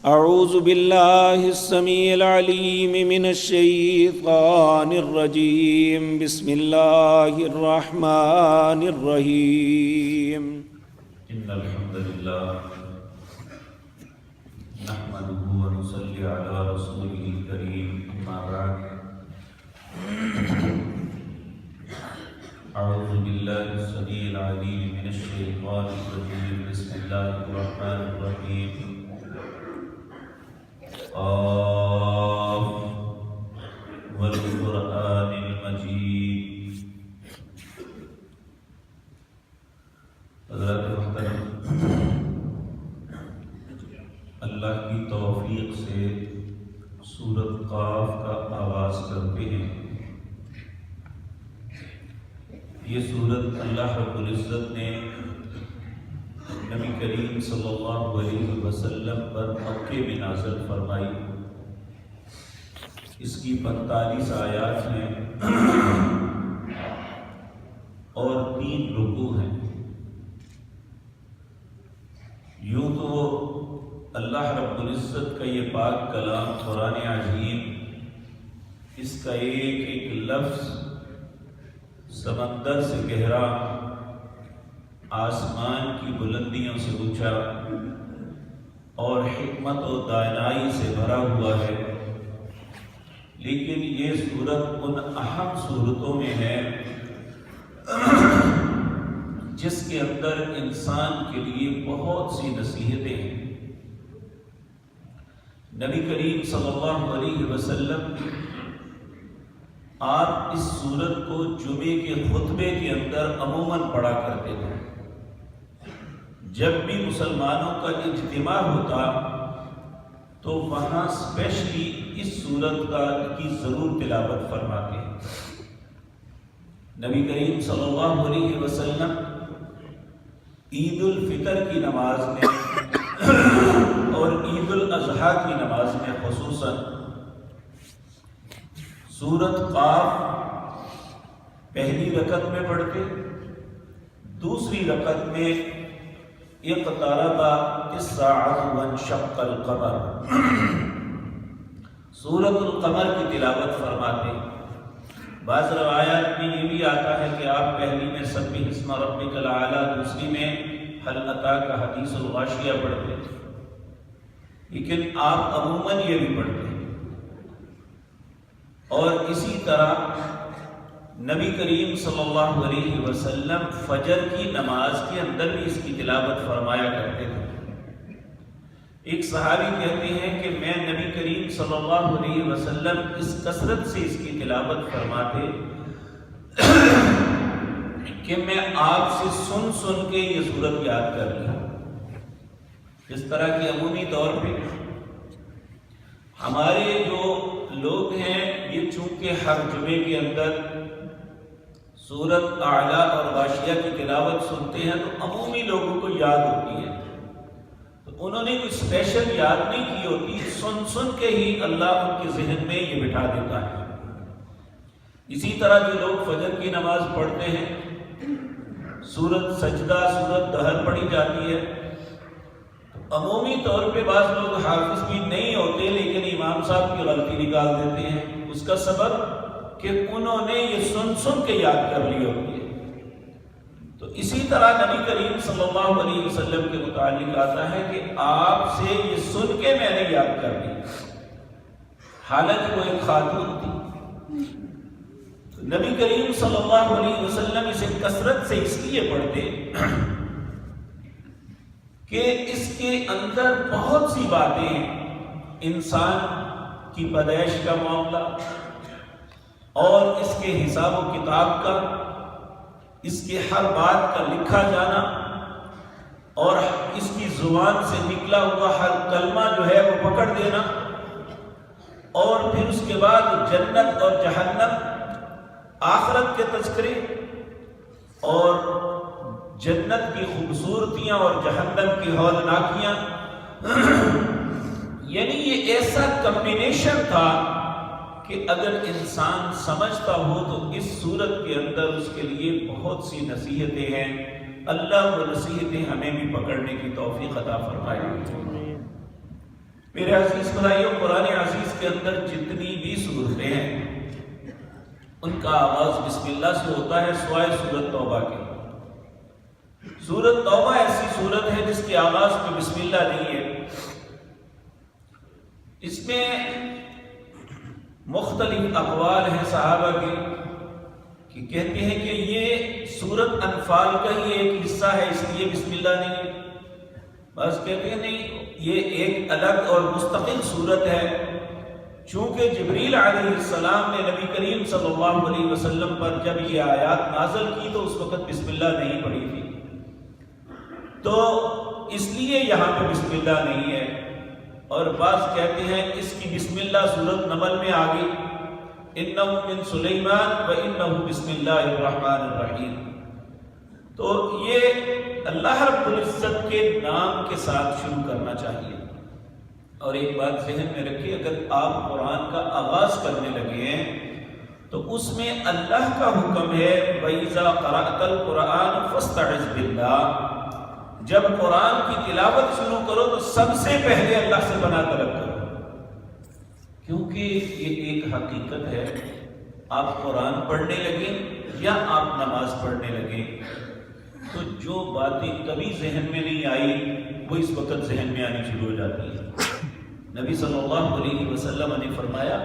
أعوذ بالله السميع العليم من الشيطان الرجيم بسم الله الرحمن الرحيم إن الحمد لله نحمده ونصلي على رسوله الكريم أما بعد أعوذ بالله السميع العليم من الشيطان الرجيم بسم الله الرحمن الرحيم قاف والقرآن المجيد حضرات محترم، اللہ کی توفیق سے سورۃ قاف کا آغاز کرتے ہیں۔ یہ سورت اللہ رب العزت نے نبی کریم صلی اللہ علیہ وسلم پر مکے میں نازل فرمائی۔ اس کی 45 آیات ہیں اور 3 رکوع ہیں۔ یوں تو اللہ رب العزت کا یہ پاک کلام قرآن عظیم، اس کا ایک ایک لفظ سمندر سے گہرا، آسمان کی بلندیوں سے اونچا اور حکمت و دانائی سے بھرا ہوا ہے، لیکن یہ سورت ان اہم صورتوں میں ہے جس کے اندر انسان کے لیے بہت سی نصیحتیں ہیں۔ نبی کریم صلی اللہ علیہ وسلم آپ اس سورت کو جمعے کے خطبے کے اندر عموماً پڑھا کرتے تھے۔ جب بھی مسلمانوں کا اجتماع ہوتا تو وہاں اسپیشلی اس سورت کی ضرور تلاوت فرماتے ہیں۔ نبی کریم صلی اللہ علیہ وسلم عید الفطر کی نماز میں اور عید الاضحیٰ کی نماز میں خصوصاً سورت قاف پہلی رکعت میں پڑھتے، دوسری رکعت میں اقترب الساعة وانشق القمر سورت القمر کی تلاوت فرماتے۔ بعض روایات میں یہ بھی آتا ہے کہ آپ پہلی میں سبح اسم ربک الاعلی، دوسری میں هل اتاک حدیث الغاشیہ پڑھتے، لیکن آپ عموماً یہ بھی پڑھتے۔ اور اسی طرح نبی کریم صلی اللہ علیہ وسلم فجر کی نماز کے اندر بھی اس کی تلاوت فرمایا کرتے تھے۔ ایک صحابی کہتے ہیں کہ میں نبی کریم صلی اللہ علیہ وسلم اس کثرت سے اس کی تلاوت فرماتے کہ میں آپ سے سن کے یہ سورت یاد کر لیا۔ اس طرح کی عمومی طور پہ ہمارے جو لوگ ہیں یہ چونکہ ہر جمعے کے اندر سورت اعلیٰ اور غاشیہ کی تلاوت سنتے ہیں تو عمومی لوگوں کو یاد ہوتی ہے، تو انہوں نے کوئی اسپیشل یاد نہیں کی ہوتی، سن کے ہی اللہ ان کے ذہن میں یہ بٹھا دیتا ہے۔ اسی طرح جو لوگ فجر کی نماز پڑھتے ہیں، سورت سجدہ، سورت دہر پڑھی جاتی ہے، عمومی طور پہ بعض لوگ حافظ بھی نہیں ہوتے لیکن امام صاحب کی غلطی نکال دیتے ہیں۔ اس کا سبب کہ انہوں نے یہ سن کے یاد کر لی ہوتی ہے۔ تو اسی طرح نبی کریم صلی اللہ علیہ وسلم کے متعلق آتا ہے کہ آپ سے یہ سن کے میں نے یاد کر لی، حالانکہ وہ ایک خاتون تھی۔ تو نبی کریم صلی اللہ علیہ وسلم اسے کثرت سے اس لیے پڑھتے کہ اس کے اندر بہت سی باتیں، انسان کی پیدائش کا معاملہ اور اس کے حساب و کتاب کا، اس کے ہر بات کا لکھا جانا اور اس کی زبان سے نکلا ہوا ہر کلمہ جو ہے وہ پکڑ دینا، اور پھر اس کے بعد جنت اور جہنم، آخرت کے تذکرے اور جنت کی خوبصورتیاں اور جہنم کی ہولناکیاں، یعنی یہ ایسا کمبینیشن تھا کہ اگر انسان سمجھتا ہو تو اس صورت کے اندر اس کے لیے بہت سی نصیحتیں ہیں۔ اللہ وہ نصیحتیں ہمیں بھی پکڑنے کی توفیق عطا فرمائے۔ میرے عزیز بھائیوں، قرآن عزیز کے اندر جتنی بھی صورتیں ہیں ان کا آغاز بسم اللہ سے ہوتا ہے، سوائے سورۃ توبہ کے۔ سورۃ توبہ ایسی سورت ہے جس کے آغاز میں بسم اللہ نہیں ہے۔ اس میں مختلف اقوال ہیں صحابہ کے کہ کہتے ہیں کہ یہ سورت انفال کا ہی ایک حصہ ہے، اس لیے بسم اللہ نہیں ہے۔ بس کہتے ہیں نہیں، یہ ایک الگ اور مستقل سورت ہے، چونکہ جبریل علیہ السلام نے نبی کریم صلی اللہ علیہ وسلم پر جب یہ آیات نازل کی تو اس وقت بسم اللہ نہیں پڑھی تھی، تو اس لیے یہاں پہ بسم اللہ نہیں ہے۔ اور بعض کہتے ہیں اس کی بسم اللہ سورت نمل میں آ گئی، اِنَّهُ مِن سُلَيْمَانَ وَإِنَّهُ بِسْمِ اللَّهِ الرَّحْمَنِ الرَّحِيمِ۔ تو یہ اللہ رب العزت کے نام کے ساتھ شروع کرنا چاہیے۔ اور ایک بات ذہن میں رکھیے، اگر آپ قرآن کا آغاز کرنے لگے ہیں تو اس میں اللہ کا حکم ہے وَإِذَا قَرَأْتَ الْقُرْآنَ فَاسْتَعِذْ بِاللَّهِ۔ جب قرآن کی تلاوت شروع کرو تو سب سے پہلے اللہ سے پناہ طلب کرو، کیونکہ یہ ایک حقیقت ہے، آپ قرآن پڑھنے لگے یا آپ نماز پڑھنے لگے تو جو باتیں کبھی ذہن میں نہیں آئی وہ اس وقت ذہن میں آنی شروع ہو جاتی ہے۔ نبی صلی اللہ علیہ وسلم نے فرمایا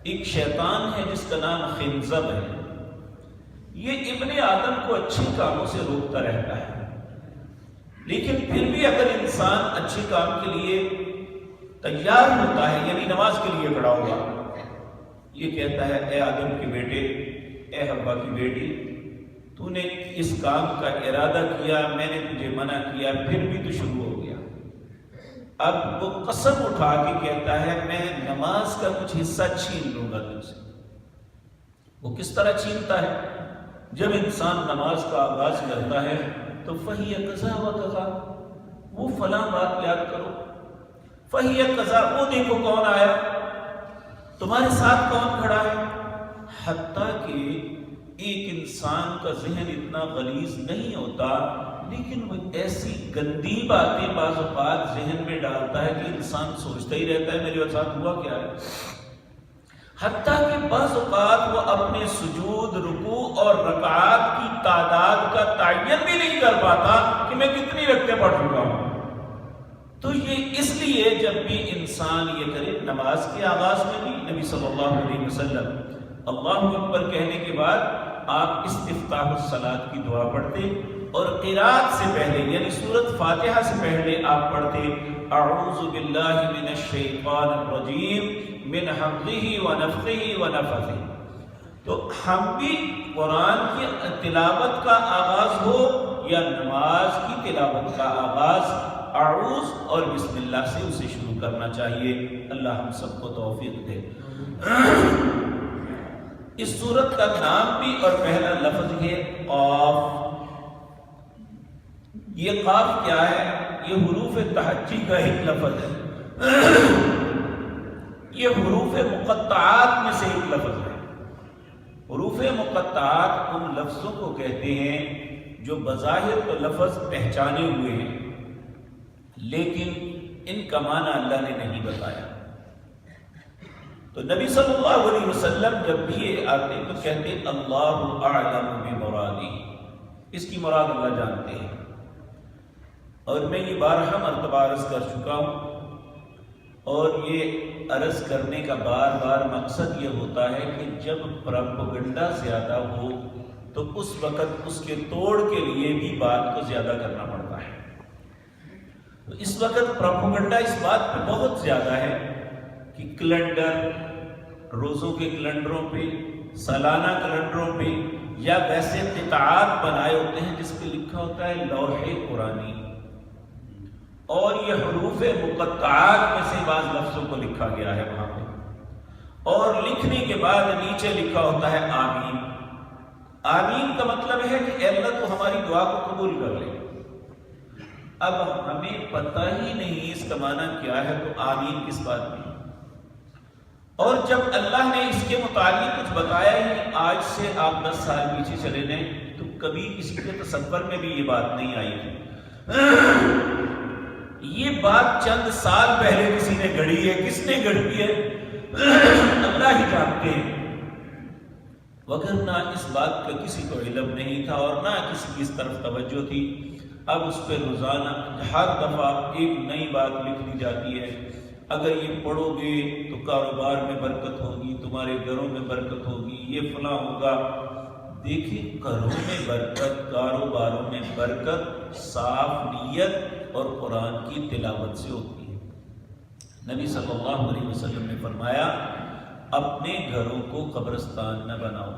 ایک شیطان ہے جس کا نام خنزب ہے، یہ ابن آدم کو اچھے کاموں سے روکتا رہتا ہے، لیکن پھر بھی اگر انسان اچھے کام کے لیے تیار ہوتا ہے، یعنی نماز کے لیے کھڑا ہوگا، یہ کہتا ہے اے آدم کے بیٹے، اے حوا کی بیٹی، تو نے اس کام کا ارادہ کیا، میں نے تجھے منع کیا، پھر بھی تو شروع ہو گیا۔ اب وہ قسم اٹھا کے کہتا ہے میں نماز کا کچھ حصہ چھین لوں گا تم سے۔ وہ کس طرح چھینتا ہے؟ جب انسان نماز کا آغاز کرتا ہے تو فَهِيَ قَضَا وَقَضَا، وہ فلاں بات یاد کرو، فَهِيَ قَضَا، وہ دیکھو کون آیا، تمہارے ساتھ کون کھڑا ہے۔ حتیٰ کہ ایک انسان کا ذہن اتنا غلیظ نہیں ہوتا، لیکن وہ ایسی گندی باتیں بعض اوقات ذہن میں ڈالتا ہے کہ انسان سوچتا ہی رہتا ہے میرے ساتھ ہوا کیا ہے۔ حتیٰ کہ بعض اوقات وہ اپنے سجود، رکوع اور رکعات کی تعداد کا تعین بھی نہیں کر پاتا کہ میں کتنی رکعتیں پڑھ چکا ہوں۔ تو یہ اس لیے جب بھی انسان یہ کرے، نماز کے آغاز میں بھی نبی صلی اللہ علیہ وسلم اللہ اکبر کہنے کے بعد آپ استفتاح الصلاۃ کی دعا پڑھتے، اور قرات سے پہلے یعنی سورۃ فاتحہ سے پہلے آپ پڑھتے اعوذ باللہ من الشیطان الرجیم من حمزہ ونفخہ ونفثہ۔ تو ہم بھی قرآن کی تلاوت کا آغاز ہو یا نماز کی تلاوت کا آغاز اعوذ اور بسم اللہ سے اسے شروع کرنا چاہیے۔ اللہ ہم سب کو توفیق دے۔ اس سورت کا نام بھی اور پہلا لفظ ہے قاف۔ یہ قاف کیا ہے؟ یہ حروف تہجی کا ایک لفظ ہے، یہ حروف مقطعات میں سے ایک لفظ ہے۔ حروف مقطعات ان لفظوں کو کہتے ہیں جو بظاہر تو لفظ پہچانے ہوئے ہیں، لیکن ان کا معنی اللہ نے نہیں بتایا۔ تو نبی صلی اللہ علیہ وسلم جب بھی یہ آتے تو کہتے اللہ اعلم بمرادی، اس کی مراد اللہ جانتے ہیں۔ اور میں یہ بارہا مرتبہ عرض کر چکا ہوں، اور یہ عرض کرنے کا بار بار مقصد یہ ہوتا ہے کہ جب پروپیگنڈا زیادہ ہو تو اس وقت اس کے توڑ کے لیے بھی بات کو زیادہ کرنا پڑتا ہے۔ تو اس وقت پروپیگنڈا اس بات پہ بہت زیادہ ہے کہ کیلنڈر، روزوں کے کیلنڈروں پہ، سالانہ کیلنڈروں پہ یا ویسے قطعات بنائے ہوتے ہیں جس پہ لکھا ہوتا ہے لوح قرآنی، اور یہ حروف مقطعات میں سے بعض لفظوں کو لکھا گیا ہے وہاں پہ، اور لکھنے کے بعد نیچے لکھا ہوتا ہے آمین۔ آمین کا مطلب ہے کہ اے اللہ تو ہماری دعا کو قبول کر لے۔ اب ہمیں پتہ ہی نہیں اس کا معنی کیا ہے، تو آمین کس بات میں؟ اور جب اللہ نے اس کے متعلق کچھ بتایا ہی، آج سے آپ 10 سال پیچھے چلے جائیں تو کبھی کسی کے تصور میں بھی یہ بات نہیں آئی تھی۔ یہ بات چند سال پہلے کسی نے گڑھی ہے، کس نے گڑھی ہے اللہ ہی جانتے ہیں، وگرنہ اس بات کا کسی کو علم نہیں تھا اور نہ کسی کی اس طرف توجہ تھی۔ اب اس پہ روزانہ ہر دفعہ ایک نئی بات لکھ دی جاتی ہے، اگر یہ پڑھو گے تو کاروبار میں برکت ہوگی، تمہارے گھروں میں برکت ہوگی، یہ فلاں ہوگا۔ دیکھیں، گھروں میں برکت، کاروباروں میں برکت صاف نیت اور قرآن کی تلاوت سے ہوتی ہے۔ نبی صلی اللہ علیہ وسلم نے فرمایا اپنے گھروں کو قبرستان نہ بناؤ۔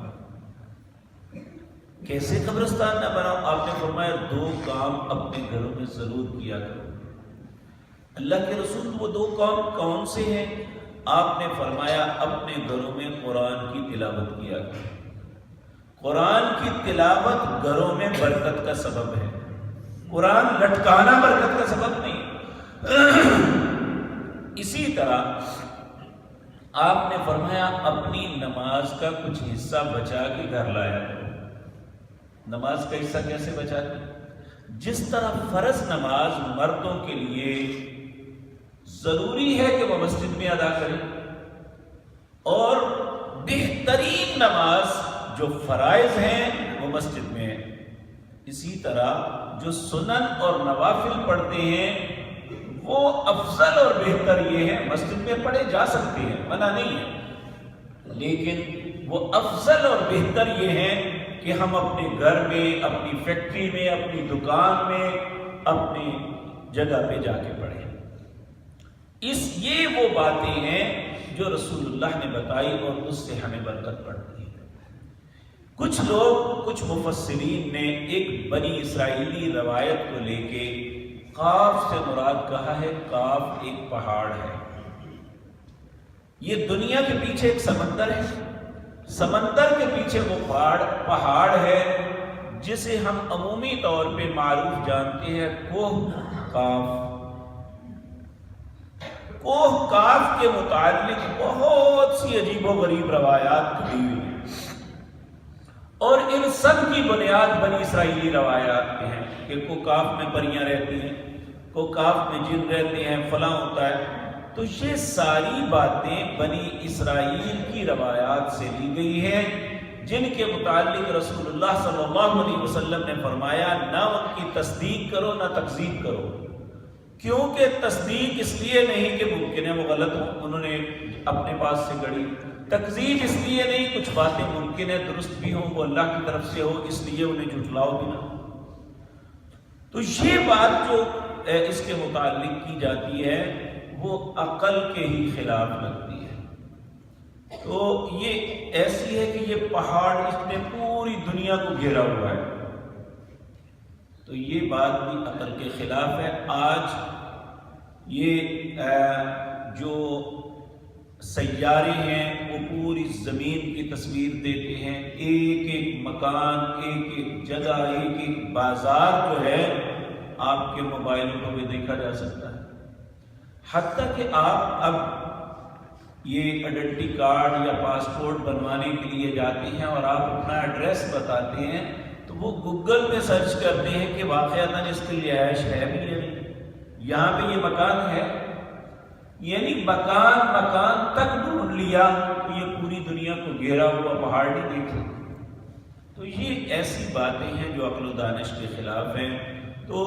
کیسے قبرستان نہ بناؤ؟ آپ نے فرمایا 2 کام اپنے گھروں میں ضرور کیا کرو۔ اللہ کے رسول وہ 2 کام کون سے ہیں؟ آپ نے فرمایا اپنے گھروں میں قرآن کی تلاوت کیا کرو۔ قرآن کی تلاوت گھروں میں برکت کا سبب ہے، قرآن لٹکانا برکت کا سبب نہیں۔ اسی طرح آپ نے فرمایا اپنی نماز کا کچھ حصہ بچا کے گھر لایا کرو۔ نماز کا حصہ کیسے بچاتے؟ جس طرح فرض نماز مردوں کے لیے ضروری ہے کہ وہ مسجد میں ادا کریں، اور بہترین نماز جو فرائض ہیں وہ مسجد میں ہے، اسی طرح جو سنن اور نوافل پڑھتے ہیں وہ افضل اور بہتر یہ ہے، مسجد میں پڑھے جا سکتے ہیں، منع نہیں ہے، لیکن وہ افضل اور بہتر یہ ہے کہ ہم اپنے گھر میں، اپنی فیکٹری میں، اپنی دکان میں، اپنی جگہ پہ جا کے پڑھیں۔ یہ وہ باتیں ہیں جو رسول اللہ نے بتائی اور اس سے ہمیں برکت پڑتی ہے۔ کچھ لوگ، کچھ مفسرین نے ایک بنی اسرائیلی روایت کو لے کے قاف سے مراد کہا ہے قاف ایک پہاڑ ہے۔ یہ دنیا کے پیچھے ایک سمندر ہے، سمندر کے پیچھے وہ پہاڑ ہے جسے ہم عمومی طور پہ معروف جانتے ہیں کوہ قاف۔ کوہ قاف کے متعلق بہت سی عجیب و غریب روایات کھلی ہوئی ہیں، اور ان سب کی بنیاد بنی اسرائیلی روایات پہ ہیں کہ کوہ قاف میں پریاں رہتی ہیں، کوہ قاف میں جن رہتے ہیں، فلاں ہوتا ہے۔ تو یہ ساری باتیں بنی اسرائیل کی روایات سے لی گئی ہیں، جن کے متعلق رسول اللہ صلی اللہ علیہ وسلم نے فرمایا نہ ان کی تصدیق کرو نہ تکذیب کرو، کیونکہ تصدیق اس لیے نہیں کہ ممکن ہے وہ غلط ہوں، انہوں نے اپنے پاس سے گڑھی، تکذیب اس لیے نہیں، کچھ باتیں ممکن ہے درست بھی ہوں، وہ اللہ کی طرف سے ہو، اس لیے انہیں جھٹلاؤ بھی نہ۔ تو یہ بات جو اس کے متعلق کی جاتی ہے وہ عقل کے ہی خلاف لگتی ہے۔ تو یہ ایسی ہے کہ یہ پہاڑ اس نے پوری دنیا کو گھیرا ہوا ہے، تو یہ بات بھی عقل کے خلاف ہے۔ آج یہ جو سیارے ہیں وہ پوری زمین کی تصویر دیتے ہیں، ایک ایک مکان، ایک ایک جگہ، ایک ایک بازار جو ہے آپ کے موبائلوں کو بھی دیکھا جا سکتا ہے۔ حتیٰ کہ آپ اب یہ آئیڈینٹی کارڈ یا پاسپورٹ بنوانے کے لیے جاتے ہیں اور آپ اپنا ایڈریس بتاتے ہیں تو وہ گوگل پہ سرچ کرتے ہیں کہ واقعتاً اس کی رہائش ہے بھی یا نہیں، یہاں پہ یہ مکان ہے، یعنی مکان تک ڈھونڈ لیا تو یہ پوری دنیا کو گھیرا ہوا پہاڑ نہیں دیکھا۔ تو یہ ایسی باتیں ہیں جو عقل و دانش کے خلاف ہیں۔ تو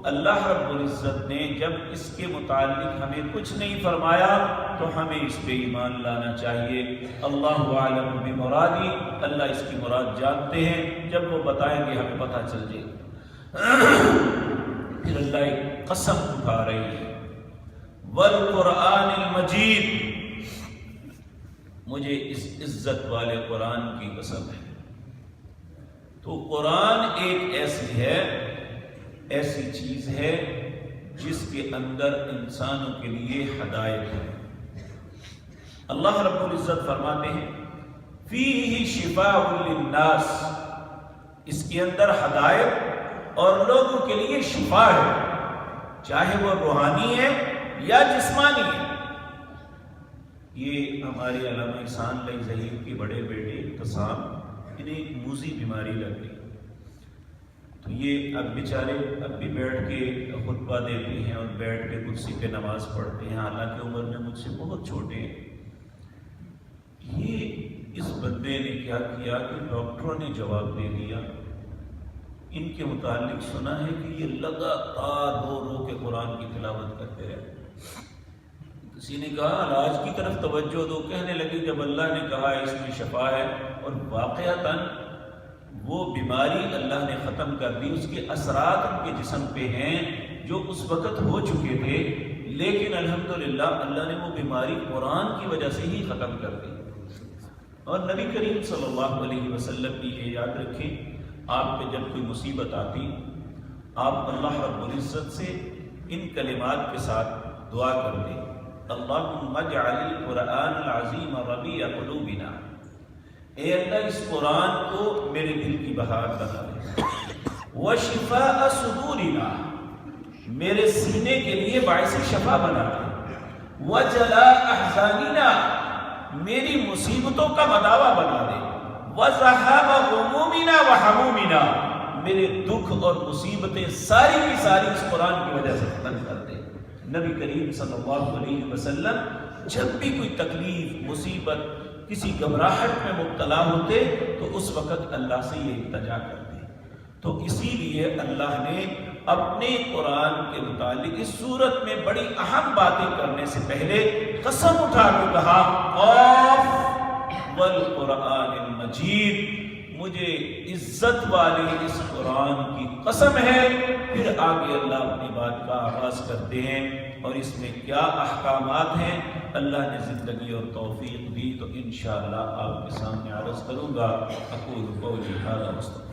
اللہ رب العزت نے جب اس کے متعلق ہمیں کچھ نہیں فرمایا تو ہمیں اس پہ ایمان لانا چاہیے۔ اللہ عالم بمرادی، اللہ اس کی مراد جانتے ہیں، جب وہ بتائیں گے ہمیں پتہ چل جائے گا۔ پھر اللہ ایک قسم اٹھا رہی ہے، والقرآن المجید، مجھے اس عزت والے قرآن کی قسم ہے۔ تو قرآن ایک ایسی چیز ہے جس کے اندر انسانوں کے لیے ہدایت ہے۔ اللہ رب العزت فرماتے ہیں فیہ شفاء للناس، اس کے اندر ہدایت اور لوگوں کے لیے شفا ہے، چاہے وہ روحانی ہے یا جسمانی ہے۔ یہ ہمارے علامہ احسان علیہ ظہیر کے بڑے بیٹے قسام، انہیں ایک موذی بیماری لگ گئی، تو یہ اب بیچارے اب بھی بیٹھ کے خطبہ دیتے ہیں اور بیٹھ کے کرسی پہ نماز پڑھتے ہیں، حالانکہ عمر میں مجھ سے بہت چھوٹے ہیں۔ یہ اس بندے نے کیا کیا کہ ڈاکٹروں نے جواب دے دیا، ان کے متعلق سنا ہے کہ یہ لگاتار رو رو کے قرآن کی تلاوت کرتے رہے۔ کسی نے کہا علاج کی طرف توجہ دو، کہنے لگے جب اللہ نے کہا اس میں شفا ہے، اور واقعتاً وہ بیماری اللہ نے ختم کر دی، اس کے اثرات ان کے جسم پہ ہیں جو اس وقت ہو چکے تھے، لیکن الحمدللہ اللہ نے وہ بیماری قرآن کی وجہ سے ہی ختم کر دی۔ اور نبی کریم صلی اللہ علیہ وسلم کی یہ یاد رکھیں، آپ پہ جب کوئی مصیبت آتی، آپ اللہ رب العزت سے ان کلمات کے ساتھ دعا کرتے، اللہم اجعل القرآن العظیم ربیع قلوبنا، اے اللہ اس قرآن کو میرے دل کی بہار بنا دے، وشفاء صدورنا، میرے سینے کے لیے باعث شفا بنا دے، وجلاء احزاننا، میری مصیبتوں کا مداوع بنا دے، وذهاب غمومنا وحمومنا، میرے دکھ اور مصیبتیں ساری کی ساری اس قرآن کی وجہ سے ختم کر دے۔ نبی کریم صلی اللہ علیہ وسلم جب بھی کوئی تکلیف مصیبت کسی گھبراہٹ میں مبتلا ہوتے تو اس وقت اللہ سے یہ التجا کرتے۔ تو اسی لیے اللہ نے اپنے قرآن کے متعلق اس صورت میں بڑی اہم باتیں کرنے سے پہلے قسم اٹھا کے کہا قاف والقرآن المجید، مجھے عزت والے اس قرآن کی قسم ہے۔ پھر آگے اللہ اپنی بات کا آغاز کرتے ہیں اور اس میں کیا احکامات ہیں، اللہ نے زندگی اور توفیق دی تو انشاءاللہ آپ کے سامنے عرض کروں گا۔ اقول قولی ھذا واستغفر